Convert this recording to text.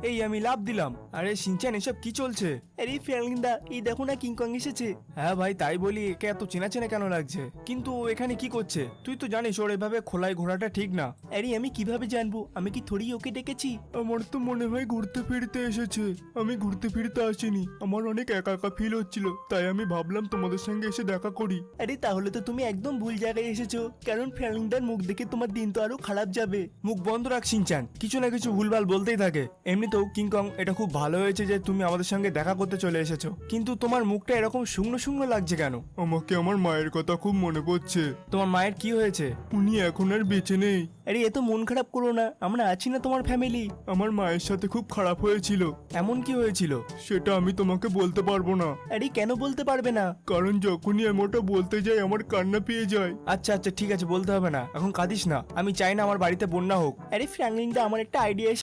এই আমি লাভ দিলাম। আরে শিনচান এসব কি চলছে? আরে ফ্র্যাঙ্কলিন দা, এই দেখো না কিংকং এসেছে। হ্যাঁ ভাই, তাই বলি একে এত চেনা চেনা কেন লাগছে? কিন্তু ও এখানে কি করছে? তুই তো জানিস ওর এভাবে খোলায় ঘোরাটা ঠিক না। আরে আমি কিভাবে জানবো? আমি কি থোড়ি ওকে ডেকেছি? আমার তো মনে হয় ঘুরতে ফিরতে এসেছে। আমি ঘুরতে ফিরতে আসিনি, আমার অনেক একা একা ফিল হচ্ছিল, তাই আমি ভাবলাম তোমাদের সঙ্গে এসে দেখা করি। আরে তাহলে তো তুমি একদম ভুল জায়গায় এসেছো, কারণ ফ্র্যাঙ্কলিন দার মুখ দেখে তোমার দিন তো আরো খারাপ যাবে। মুখ বন্ধ রাখ শিনচান, কিছু না কিছু ভুলভাল বলতেই থাকে। এমনিতেও কিংকং, এটা খুব ভালো হয়েছে যে তুমি আমাদের সঙ্গে দেখা করতে চলে এসেছো, কিন্তু তোমার মুখটা এরকম শুকনো শুকনো লাগছে কেন? আমাকে আমার মায়ের কথা খুব মনে পড়ছে। তোমার মায়ের কি হয়েছে? উনি এখন আর বেঁচে নেই। আরে এত মন খারাপ করো না, আমরা আছি না তোমার ফ্যামিলি। আমার মায়ের সাথে খুব খারাপ হয়েছিল। এমন কি হয়েছিল? সেটা আমি তোমাকে বলতে পারবো না। আরে কেন বলতে পারবে না? কারণ যখনই আমি ওটা বলতে যাই আমার কান্না পেয়ে যায়। আচ্ছা আচ্ছা ঠিক আছে, বলতে হবে না, এখন কাঁদিস না। আমি চাই না আমার বাড়িতে বন্যা হোক। আরে ফ্র্যাঙ্কলিন দা, আমার একটা আইডিয়া